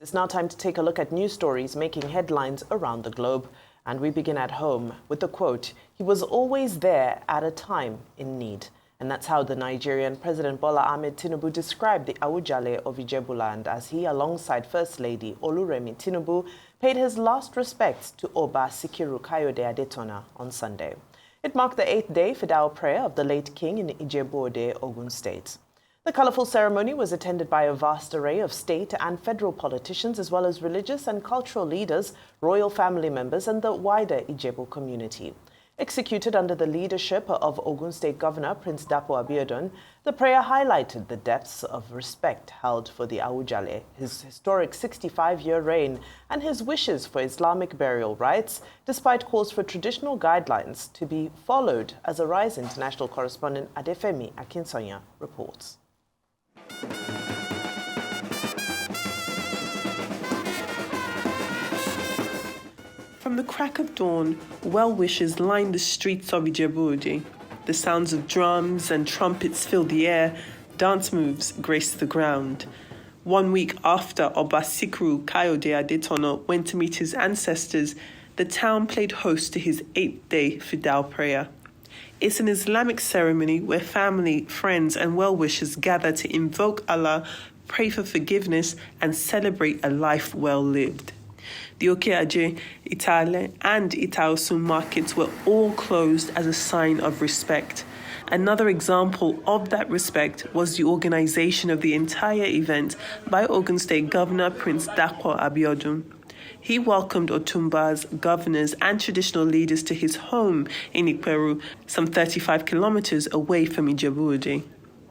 It's now time to take a look at news stories making headlines around the globe. And we begin at home with the quote, "He was always there at a time in need." And that's how the Nigerian President Bola Ahmed Tinubu described the Awujale of Ijebuland as he, alongside First Lady Oluremi Tinubu, paid his last respects to Oba Sikiru Kayode Adetona on Sunday. It marked the 8th day Fidal prayer of the late king in Ijebu-Ode, Ogun State. The colourful ceremony was attended by a vast array of state and federal politicians, as well as religious and cultural leaders, royal family members, and the wider Ijebu community. Executed under the leadership of Ogun State Governor Prince Dapo Abiodun, the prayer highlighted the depths of respect held for the Awujale, his historic 65-year reign, and his wishes for Islamic burial rites, despite calls for traditional guidelines to be followed, as Arise international correspondent Adefemi Akinsonya reports. From the crack of dawn, well-wishers lined the streets of Ijebu-Ode. The sounds of drums and trumpets filled the air, dance moves graced the ground. 1 week after Oba Sikiru Kayode Adetona went to meet his ancestors, the town played host to his 8th-day Fidal prayer. It's an Islamic ceremony where family, friends and well-wishers gather to invoke Allah, pray for forgiveness and celebrate a life well lived. The Okeaje, Itale and Itaosun markets were all closed as a sign of respect. Another example of that respect was the organization of the entire event by Ogun State Governor Prince Dapo Abiodun. He welcomed Otumbas, governors and traditional leaders to his home in Ikperu, some 35 kilometers away from Ijebu-Ode.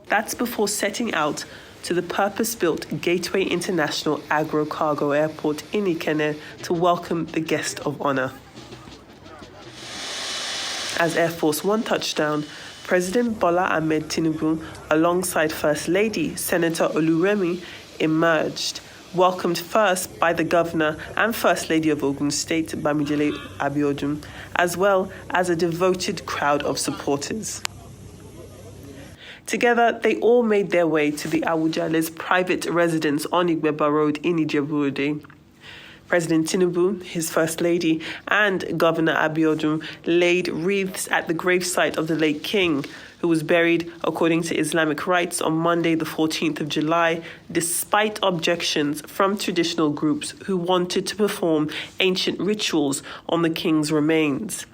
That's before setting out to the purpose-built Gateway International Agro-Cargo Airport in Ikenne to welcome the guest of honor. As Air Force One touched down, President Bola Ahmed Tinubu, alongside First Lady Senator Oluremi, emerged, welcomed first by the Governor and First Lady of Ogun State, Bamidele Abiodun, as well as a devoted crowd of supporters. Together, they all made their way to the Awujale's private residence on Igbeba Road in Ijebu-Ode. President Tinubu, his First Lady, and Governor Abiodun laid wreaths at the gravesite of the late king, who was buried, according to Islamic rites, on Monday, the 14th of July, despite objections from traditional groups who wanted to perform ancient rituals on the king's remains.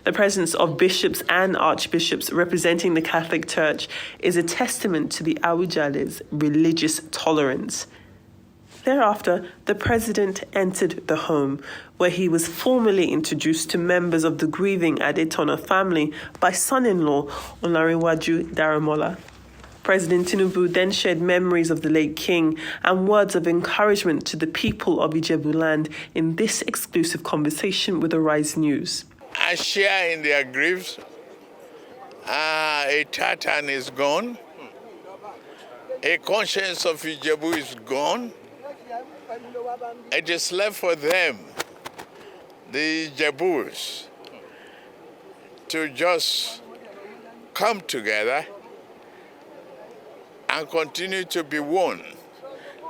The presence of bishops and archbishops representing the Catholic Church is a testament to the Awujale's religious tolerance. Thereafter, the president entered the home, where he was formally introduced to members of the grieving Adetona family by son-in-law Olariwaju Daramola. President Tinubu then shared memories of the late king and words of encouragement to the people of Ijebuland in this exclusive conversation with Arise News. I share in their griefs. A Tatan is gone. A conscience of Ijebu is gone. It is left for them, the Ijebus, to just come together and continue to be one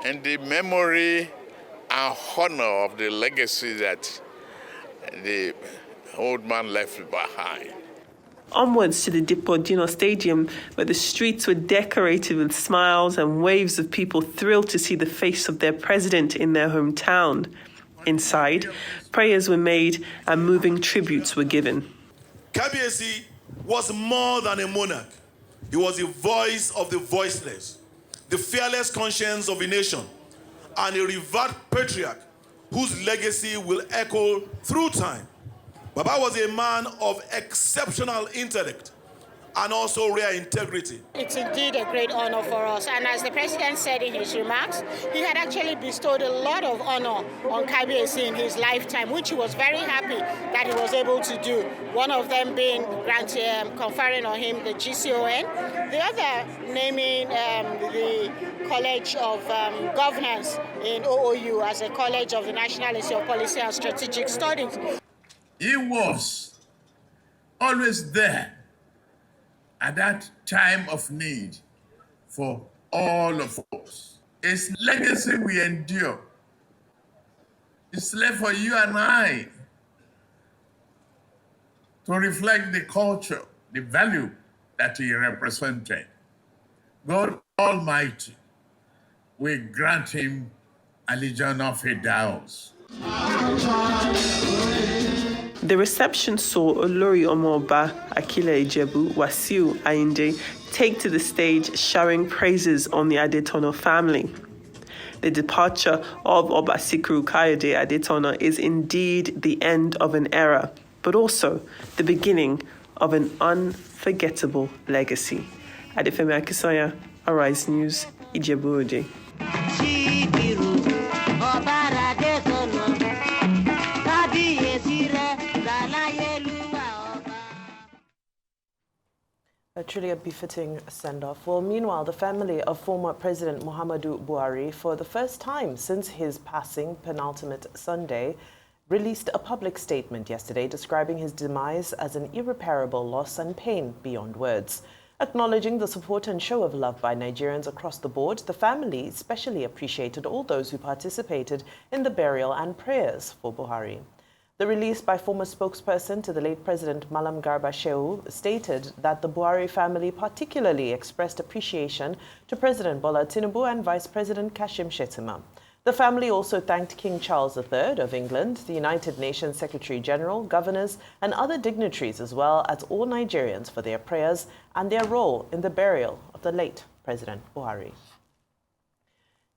in the memory and honor of the legacy that the old man left behind. Onwards to the Dipodino Stadium, where the streets were decorated with smiles and waves of people thrilled to see the face of their president in their hometown. Inside, prayers were made and moving tributes were given. Kabiyesi was more than a monarch. He was the voice of the voiceless, the fearless conscience of a nation, and a revered patriarch whose legacy will echo through time. Baba was a man of exceptional intellect and also rare integrity. It's indeed a great honor for us. And as the president said in his remarks, he had actually bestowed a lot of honor on Kabiyesi in his lifetime, which he was very happy that he was able to do. One of them being conferring on him the GCON, the other naming the College of Governance in OOU as a College of the National Institute of Policy and Strategic Studies. He was always there at that time of need for all of us. His legacy will endure It's left for you and I to reflect the culture, the value that he represented. God Almighty will grant him a legion of Fidaus. The reception saw Olori Omoba, Akile Ijebu, Wasiu Ayinde take to the stage showering praises on the Adetono family. The departure of Obasikru Kayode Adetono is indeed the end of an era, but also the beginning of an unforgettable legacy. Adefemi Akisoya, Arise News, Ijebu-Ode. Truly a befitting send-off. Well, meanwhile, the family of former President Muhammadu Buhari, for the first time since his passing penultimate Sunday, released a public statement yesterday describing his demise as an irreparable loss and pain beyond words. Acknowledging the support and show of love by Nigerians across the board, the family especially appreciated all those who participated in the burial and prayers for Buhari. The release by former spokesperson to the late President Malam Garba Shehu stated that the Buhari family particularly expressed appreciation to President Bola Tinubu and Vice President Kashim Shettima. The family also thanked King Charles III of England, the United Nations Secretary General, governors, and other dignitaries, as well as all Nigerians for their prayers and their role in the burial of the late President Buhari.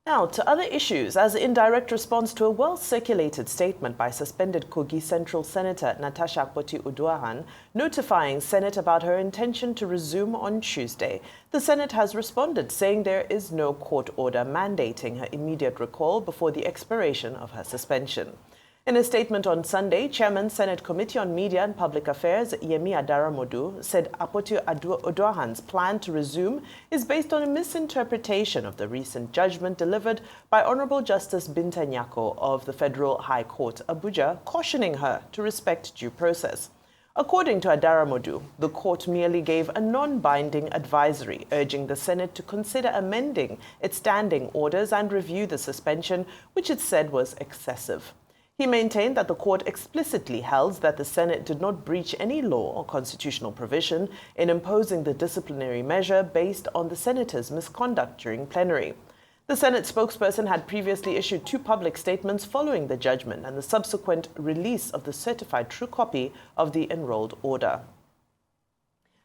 Now, to other issues, as in direct response to a well-circulated statement by suspended Kogi Central Senator Natasha Akpoti-Uduaghan notifying Senate about her intention to resume on Tuesday, the Senate has responded, saying there is no court order mandating her immediate recall before the expiration of her suspension. In a statement on Sunday, Chairman Senate Committee on Media and Public Affairs, Yemi Adaramodu, said Akpoti-Uduaghan's plan to resume is based on a misinterpretation of the recent judgment delivered by Honorable Justice Binta Nyako of the Federal High Court, Abuja, cautioning her to respect due process. According to Adaramodu, the court merely gave a non-binding advisory urging the Senate to consider amending its standing orders and review the suspension, which it said was excessive. He maintained that the court explicitly held that the Senate did not breach any law or constitutional provision in imposing the disciplinary measure based on the senator's misconduct during plenary. The Senate spokesperson had previously issued 2 public statements following the judgment and the subsequent release of the certified true copy of the enrolled order.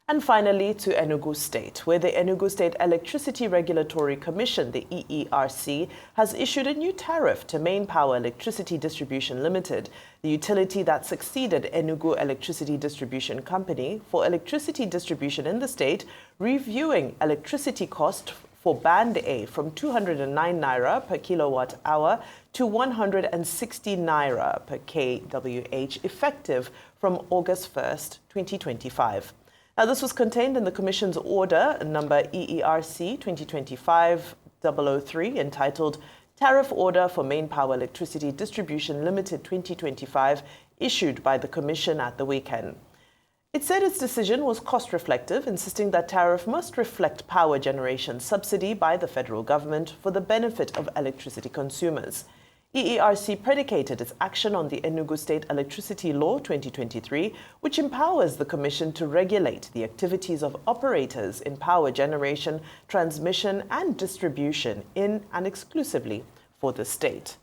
And finally, to Enugu State, where the Enugu State Electricity Regulatory Commission, the EERC, has issued a new tariff to Main Power Electricity Distribution Limited, the utility that succeeded Enugu Electricity Distribution Company, for electricity distribution in the state, reviewing electricity cost for Band A from 209 naira per kilowatt hour to 160 naira per kWh, effective from August 1st, 2025. Now, this was contained in the Commission's order number EERC 2025-003, entitled Tariff Order for Main Power Electricity Distribution Limited 2025, issued by the Commission at the weekend. It said its decision was cost-reflective, insisting that tariff must reflect power generation subsidy by the federal government for the benefit of electricity consumers. EERC predicated its action on the Enugu State Electricity Law 2023, which empowers the Commission to regulate the activities of operators in power generation, transmission, and distribution in and exclusively for the state.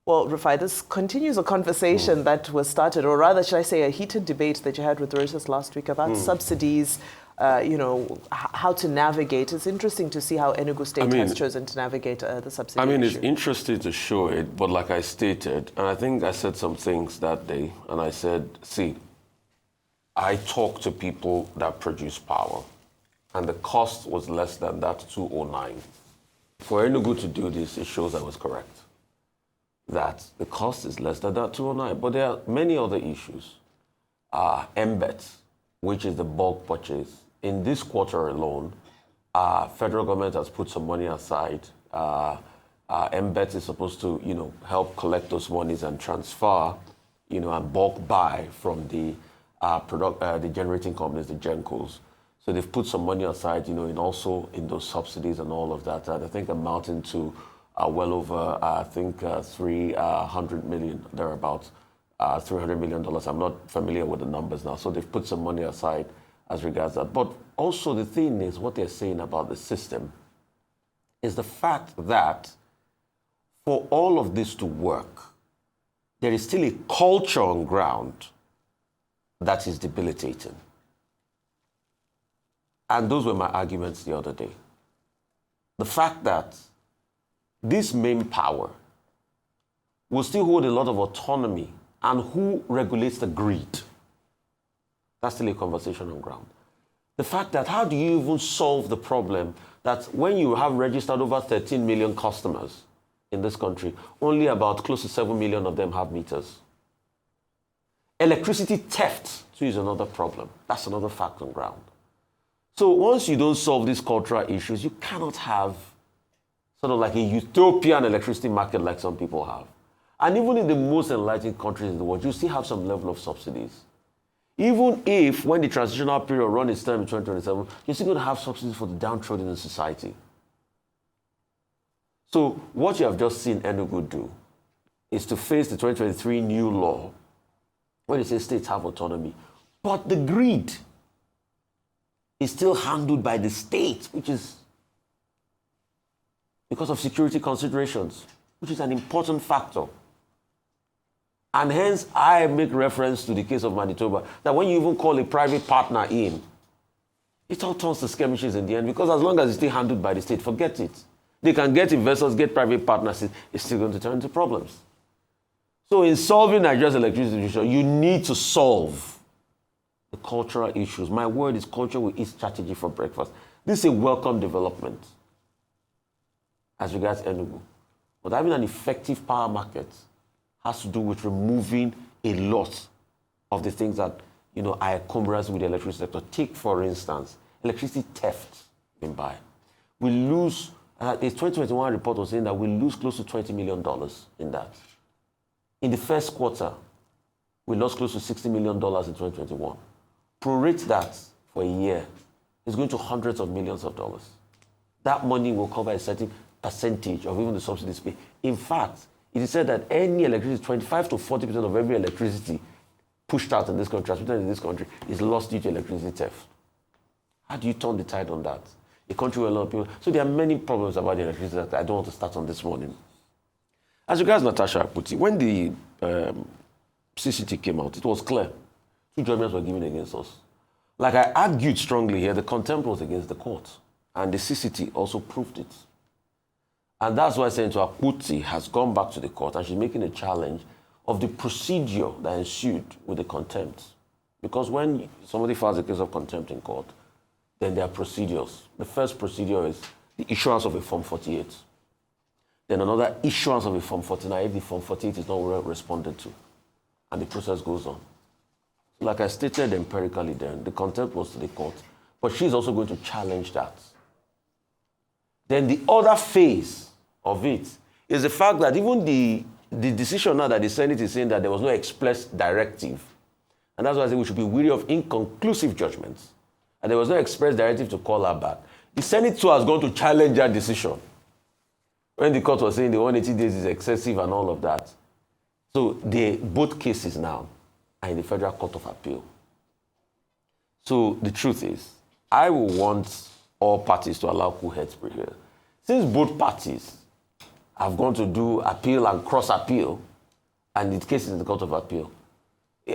Well, Rufai, this continues a conversation that was started, or rather, should I say, a heated debate that you had with Reuters last week about subsidies, how to navigate. It's interesting to see how Enugu State has chosen to navigate the subsidy issue. It's interesting to show it, but like I stated, and I think I said some things that day, and I said, see, I talk to people that produce power, and the cost was less than that 209. For Enugu to do this, it shows I was correct, that the cost is less than that 209. But there are many other issues. MBET, which is the bulk purchase. In this quarter alone, federal government has put some money aside. MBET is supposed to, help collect those monies and transfer, and bulk buy from the generating companies, the GenCos. So they've put some money aside, in those subsidies and all of that. And I think amounting to well over, I think, 300 million, thereabouts, $300 million. I'm not familiar with the numbers now, so they've put some money aside as regards that. But also the thing is, what they're saying about the system is the fact that for all of this to work, there is still a culture on ground that is debilitating. And those were my arguments the other day. The fact that this main power will still hold a lot of autonomy, and who regulates the greed? That's still a conversation on ground. The fact that how do you even solve the problem that when you have registered over 13 million customers in this country, only about close to 7 million of them have meters? Electricity theft too is another problem. That's another fact on ground. So once you don't solve these cultural issues, you cannot have sort of like a utopian electricity market like some people have. And even in the most enlightened countries in the world, you still have some level of subsidies. Even if, when the transitional period runs its term in 2027, you're still going to have subsidies for the downtrodden in society. So what you have just seen Enugu do is to face the 2023 new law where they say states have autonomy. But the greed is still handled by the state, which is because of security considerations, which is an important factor. And hence, I make reference to the case of Manitoba, that when you even call a private partner in, it all turns to skirmishes in the end, because as long as it's still handled by the state, forget it. They can get investors, get private partners, it's still going to turn into problems. So in solving Nigeria's electricity issue, you need to solve the cultural issues. My word is culture will eat strategy for breakfast. This is a welcome development as regards Enugu. But having an effective power market has to do with removing a lot of the things that, are encumbrance with the electricity sector. Take, for instance, electricity theft in Bai. We lose, a 2021 report was saying that we lose close to $20 million in that. In the first quarter, we lost close to $60 million in 2021. Prorate that for a year, it's going to hundreds of millions of dollars. That money will cover a certain percentage of even the subsidies paid. In fact, it is said that any electricity, 25 to 40% of every electricity pushed out in this country, transmitted in this country, is lost due to electricity theft. How do you turn the tide on that? A country where a lot of people... So there are many problems about the electricity that I don't want to start on this morning. As regards Natasha Akpoti, when the CCT came out, it was clear. 2 judgments were given against us. Like I argued strongly here, the contempt was against the court. And the CCT also proved it. And that's why Senator Akpoti has gone back to the court and she's making a challenge of the procedure that ensued with the contempt. Because when somebody files a case of contempt in court, then there are procedures. The first procedure is the issuance of a Form 48. Then another issuance of a Form 49 if the Form 48 is not well responded to. And the process goes on. Like I stated empirically then, the contempt was to the court, but she's also going to challenge that. Then the other phase of it is the fact that even the decision now that the Senate is saying that there was no express directive, and that's why I say we should be wary of inconclusive judgments, and there was no express directive to call her back. The Senate too has gone to challenge that decision when the court was saying the 180 days is excessive and all of that. So both cases now are in the Federal Court of Appeal. So the truth is, I will want all parties to allow cool heads to prevail. Since both parties have gone to do appeal and cross-appeal, and the case is in the Court of Appeal,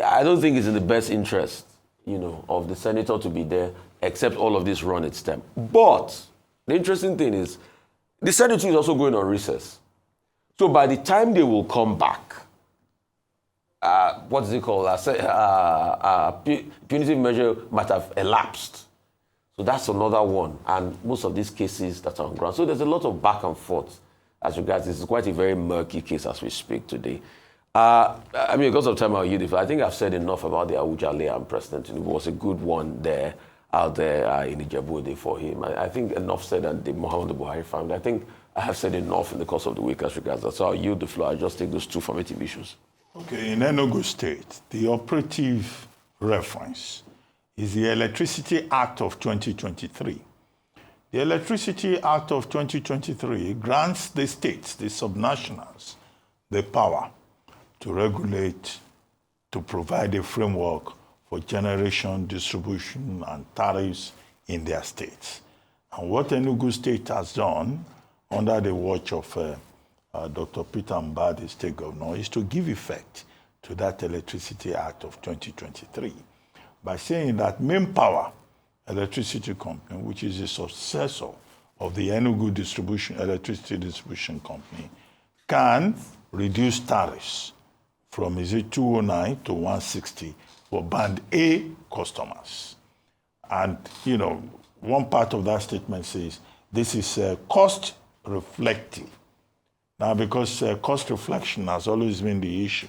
I don't think it's in the best interest, of the senator to be there, except all of this run its term. But the interesting thing is, the senator is also going on recess. So by the time they will come back, what is it called? Punitive measure might have elapsed. So that's another one. And most of these cases that are on ground. So there's a lot of back and forth as regards this. It's quite a very murky case as we speak today. Because of time, I'll yield it. I think I've said enough about the Awujale and President Tinubu. It was a good one there, out there in Ijebu for him. I think enough said, and the Muhammadu Buhari family. I think I have said enough in the course of the week as regards that. So I'll yield the floor. I'll just take those two formative issues. Okay, in Enugu State, the operative reference is the Electricity Act of 2023. The Electricity Act of 2023 grants the states, the subnationals, the power to regulate, to provide a framework for generation, distribution, and tariffs in their states. And what Enugu State has done under the watch of Dr. Peter Mbah, the state governor, is to give effect to that Electricity Act of 2023 by saying that Main Power Electricity Company, which is the successor of the Enugu Electricity Distribution Company, can reduce tariffs from, is it 209 to 160 for Band A customers. And, you know, one part of that statement says this is cost reflective. Now, because cost reflection has always been the issue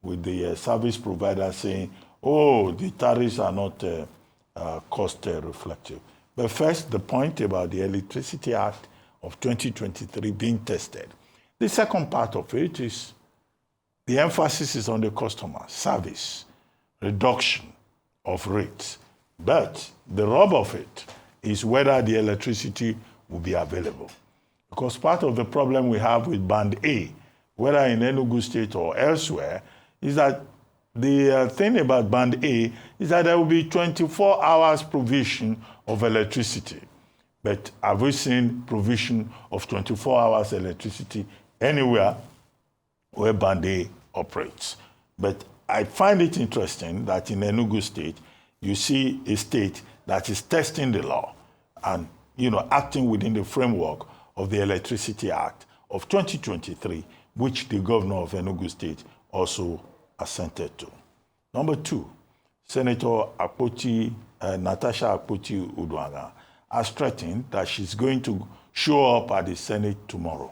with the service provider saying, oh, the tariffs are not cost reflective. But first, the point about the Electricity Act of 2023 being tested. The second part of it is the emphasis is on the customer, service, reduction of rates. But the rub of it is whether the electricity will be available. Because part of the problem we have with Band A, whether in Enugu State or elsewhere, is that the thing about Band A is that there will be 24 hours provision of electricity. But have we seen provision of 24 hours electricity anywhere where Band A operates? But I find it interesting that in Enugu State, you see a state that is testing the law and, you know, acting within the framework of the Electricity Act of 2023, which the governor of Enugu State also assented to. Number two, Senator Natasha Akpoti-Uduaghan has threatened that she's going to show up at the Senate tomorrow.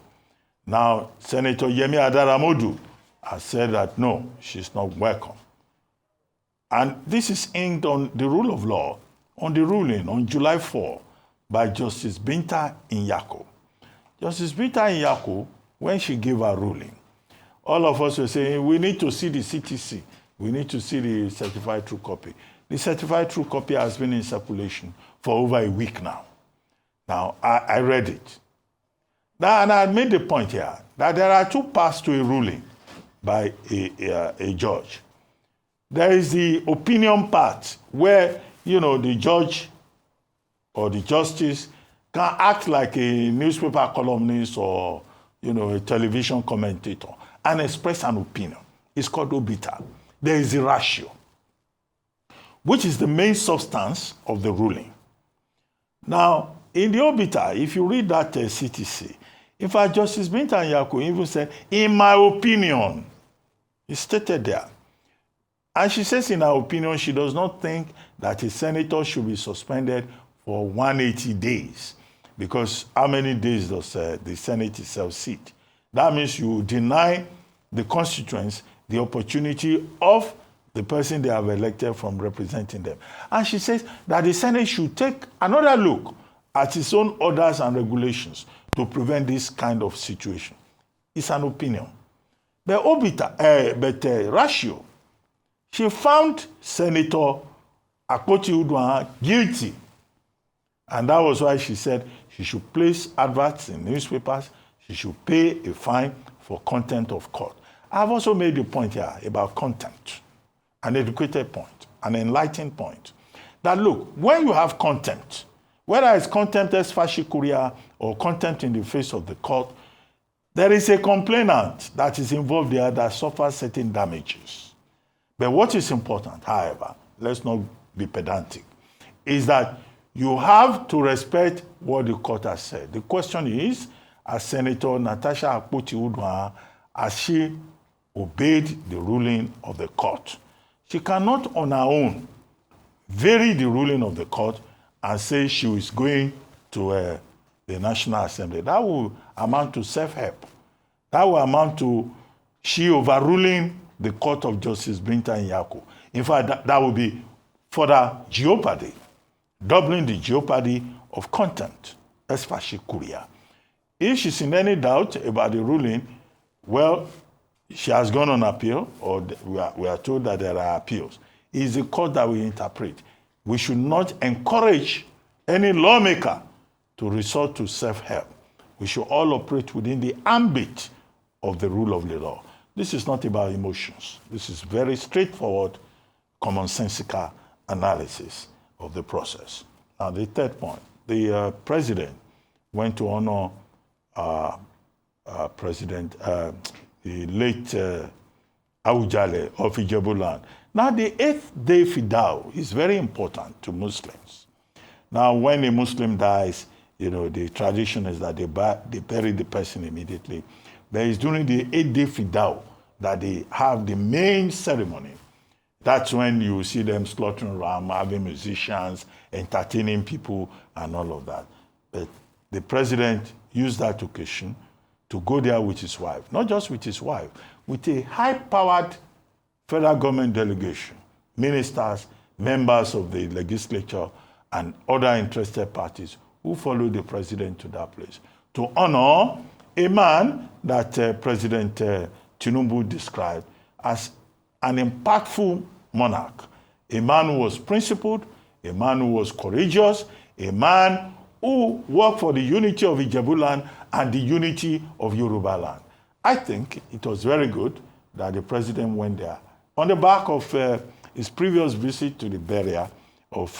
Now, Senator Yemi Adaramodu has said that no, she's not welcome. And this is aimed on the rule of law, on the ruling on July 4 by Justice Binta Nyako. Justice Binta Nyako, when she gave her ruling, all of us were saying, we need to see the CTC. We need to see the certified true copy. The certified true copy has been in circulation for over a week now. Now, I read it. Now, and I made the point here that there are two parts to a ruling by a judge. There is the opinion part where, you know, the judge or the justice can act like a newspaper columnist or, you know, a television commentator and express an opinion. It's called obiter. There is a ratio, which is the main substance of the ruling. Now, in the obiter, if you read that CTC, in fact, Justice Binta Nyako even said, in my opinion, it's stated there. And she says in her opinion, she does not think that a senator should be suspended for 180 days. Because how many days does the Senate itself sit? That means you deny the constituents the opportunity of the person they have elected from representing them. And she says that the Senate should take another look at its own orders and regulations to prevent this kind of situation. It's an opinion. But ratio, she found Senator Akpoti-Uduaghan guilty. And that was why she said she should place adverts in newspapers, she should pay a fine for contempt of court. I've also made the point here about contempt, an educated point, an enlightened point. That look, when you have contempt, whether it's contempt ex facie curia or contempt in the face of the court, there is a complainant that is involved there that suffers certain damages. But what is important, however, let's not be pedantic, is that you have to respect what the court has said. The question is, as Senator Natasha Akpoti-Uduaghan, has she obeyed the ruling of the court? She cannot on her own vary the ruling of the court and say she is going to the National Assembly. That will amount to self-help. That will amount to she overruling the Court of Justice Binta Nyako. In fact, that will be further jeopardy, doubling the jeopardy of contempt, ex facie curia. If she's in any doubt about the ruling, well, she has gone on appeal, or we are told that there are appeals. It is the court that will interpret. We should not encourage any lawmaker to resort to self-help. We should all operate within the ambit of the rule of the law. This is not about emotions. This is very straightforward, commonsensical analysis of the process. Now, the third point, the president went to honor the late Awujale of Ijebuland. Now, the 8th day Fidao is very important to Muslims. Now, when a Muslim dies, you know, the tradition is that they bury the person immediately. But it's during the 8th day Fidao that they have the main ceremony. That's when you see them slaughtering ram, having musicians, entertaining people, and all of that. But the president used that occasion to go there with his wife. Not just with his wife, with a high-powered federal government delegation, ministers, members of the legislature, and other interested parties who followed the president to that place to honor a man that President Tinubu described as an impactful monarch, a man who was principled, a man who was courageous, a man who worked for the unity of Ijebuland and the unity of Yoruba land. I think it was very good that the president went there on the back of his previous visit to the burial of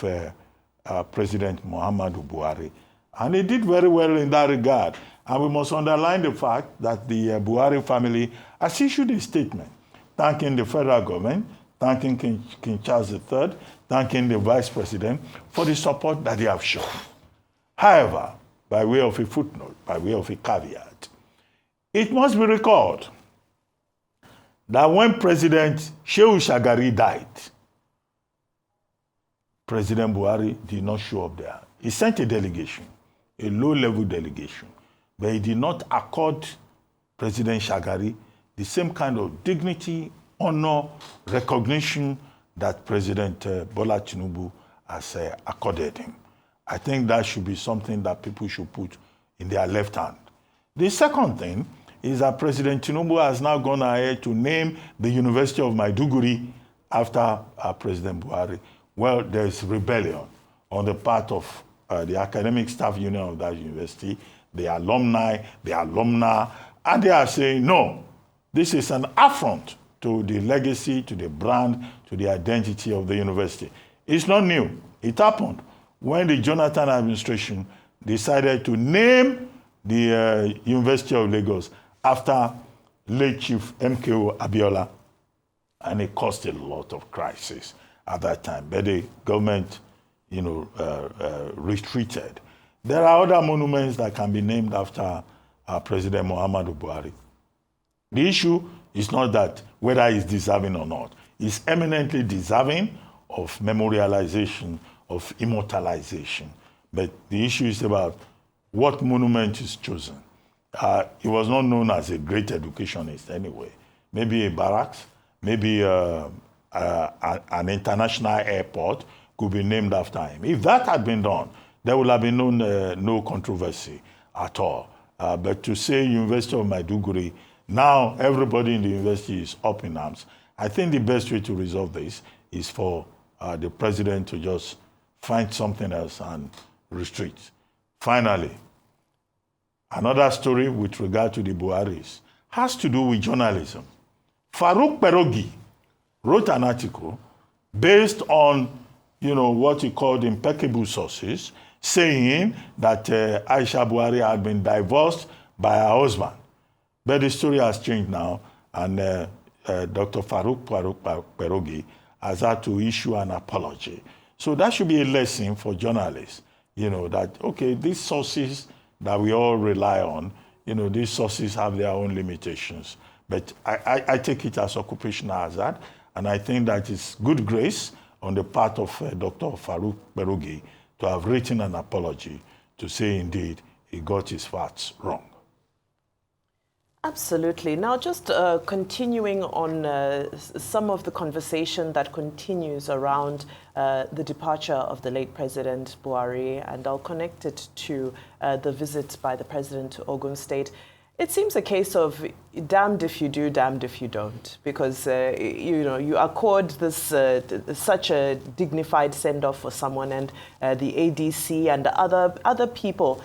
President Muhammadu Buhari. And he did very well in that regard. And we must underline the fact that the Buhari family has issued a statement thanking the federal government, thanking King Charles III, thanking the vice president for the support that they have shown. However, by way of a footnote, by way of a caveat, it must be recalled that when President Shehu Shagari died, President Buhari did not show up there. He sent a delegation, a low-level delegation, but he did not accord President Shagari the same kind of dignity, honor, recognition that President Bola Tinubu has accorded him. I think that should be something that people should put in their left hand. The second thing is that President Tinubu has now gone ahead to name the University of Maiduguri after President Buhari. Well, there's rebellion on the part of the academic staff union of that university, the alumni, the alumna, and they are saying, no, this is an affront to the legacy, to the brand, to the identity of the university. It's not new. It happened when the Jonathan administration decided to name the University of Lagos after late Chief MKO Abiola, and it caused a lot of crisis at that time. But the government, retreated. There are other monuments that can be named after President Muhammadu Buhari. The issue is not that whether he's deserving or not. He's eminently deserving of memorialization, of immortalization. But the issue is about what monument is chosen. He was not known as a great educationist anyway. Maybe a barracks, maybe an international airport could be named after him. If that had been done, there would have been no controversy at all. But to say University of Maiduguri, now everybody in the university is up in arms. I think the best way to resolve this is for the president to just find something else and retreat. Finally, another story with regard to the Buharis has to do with journalism. Farouk Perogi wrote an article based on, what he called impeccable sources, saying that Aisha Buhari had been divorced by her husband. But the story has changed now, and Dr. Farouk Perogi has had to issue an apology. So that should be a lesson for journalists, that, okay, these sources that we all rely on, these sources have their own limitations. But I take it as occupational hazard, and I think that it's good grace on the part of Dr. Farouk Perogi to have written an apology to say, indeed, he got his facts wrong. Absolutely. Now, just continuing on some of the conversation that continues around the departure of the late President Buhari, and I'll connect it to the visit by the President to Ogun State. It seems a case of damned if you do, damned if you don't, because you accord this such a dignified send-off for someone, and the ADC and other people.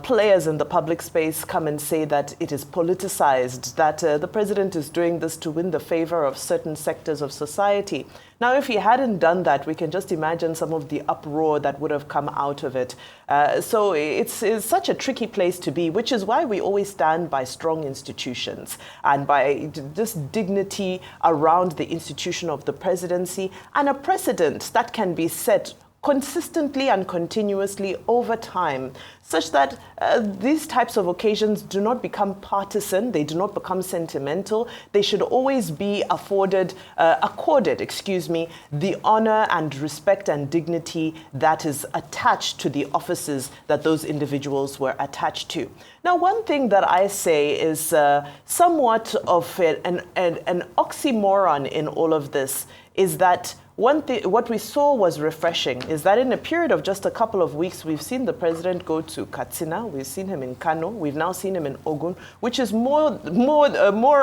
Players in the public space come and say that it is politicized, that the president is doing this to win the favor of certain sectors of society. Now, if he hadn't done that, we can just imagine some of the uproar that would have come out of it. So it's such a tricky place to be, which is why we always stand by strong institutions and by just dignity around the institution of the presidency and a precedent that can be set consistently and continuously over time, such that these types of occasions do not become partisan, they do not become sentimental. They should always be accorded, the honor and respect and dignity that is attached to the offices that those individuals were attached to. Now, one thing that I say is somewhat of an oxymoron in all of this is that what we saw was refreshing, is that in a period of just a couple of weeks, we've seen the president go to Katsina, we've seen him in Kano, we've now seen him in Ogun, which is more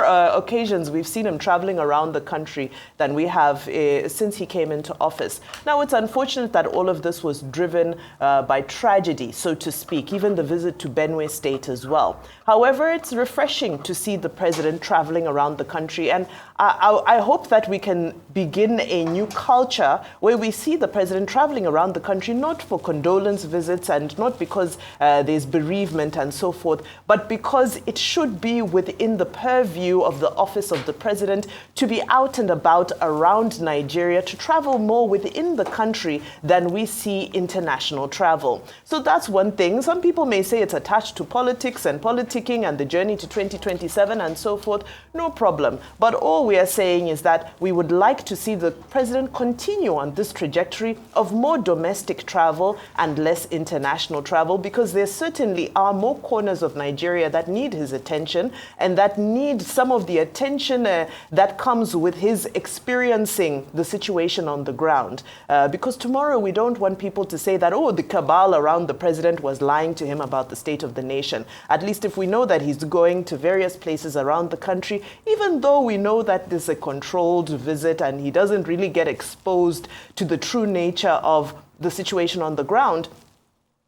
occasions we've seen him traveling around the country than we have since he came into office. Now, it's unfortunate that all of this was driven by tragedy, so to speak, even the visit to Benue State as well. However, it's refreshing to see the president traveling around the country, and I hope that we can begin a new culture where we see the president traveling around the country, not for condolence visits and not because there's bereavement and so forth, but because it should be within the purview of the office of the president to be out and about around Nigeria, to travel more within the country than we see international travel. So that's one thing. Some people may say it's attached to politics and politicking and the journey to 2027 and so forth. No problem. But all we are saying is that we would like to see the president continue on this trajectory of more domestic travel and less international travel, because there certainly are more corners of Nigeria that need his attention and that need some of the attention that comes with his experiencing the situation on the ground. Because tomorrow we don't want people to say that, oh, the cabal around the president was lying to him about the state of the nation. At least if we know that he's going to various places around the country, even though we know that this is a controlled visit and he doesn't really get exposed to the true nature of the situation on the ground.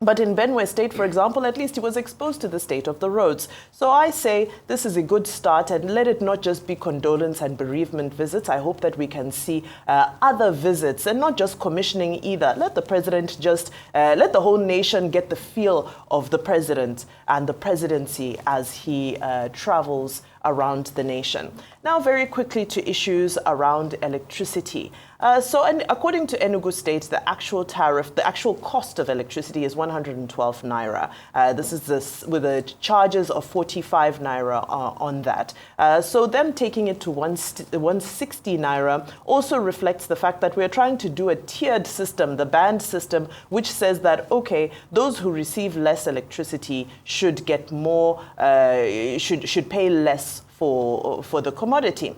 But in Benue State, for example, at least he was exposed to the state of the roads. So I say this is a good start, and let it not just be condolence and bereavement visits. I hope that we can see other visits, and not just commissioning either. Let the president just, let the whole nation get the feel of the president and the presidency as he travels around the nation. Now, very quickly to issues around electricity. And according to Enugu State, the actual tariff, the actual cost of electricity is 112 naira. This is with the charges of 45 naira on that. So them taking it to 160 naira also reflects the fact that we're trying to do a tiered system, the band system, which says that, okay, those who receive less electricity should get more, should pay less for the commodity.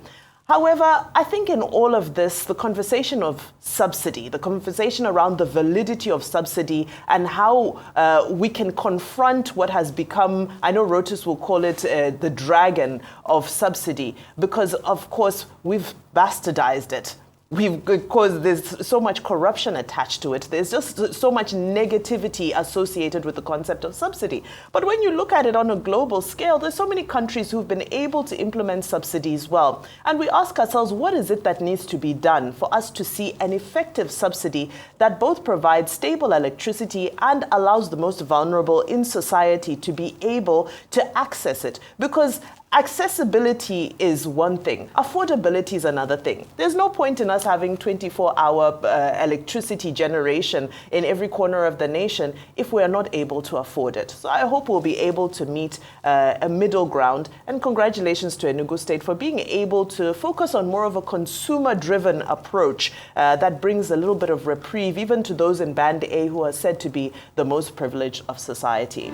However, I think in all of this, the conversation of subsidy, the conversation around the validity of subsidy and how we can confront what has become, I know Rotus will call it the dragon of subsidy, because of course we've bastardized it. Because there's so much corruption attached to it. There's just so much negativity associated with the concept of subsidy. But when you look at it on a global scale, there's so many countries who've been able to implement subsidies well. And we ask ourselves, what is it that needs to be done for us to see an effective subsidy that both provides stable electricity and allows the most vulnerable in society to be able to access it? Because accessibility is one thing. Affordability is another thing. There's no point in us having 24-hour electricity generation in every corner of the nation if we are not able to afford it. So I hope we'll be able to meet a middle ground. And congratulations to Enugu State for being able to focus on more of a consumer-driven approach that brings a little bit of reprieve even to those in Band A who are said to be the most privileged of society.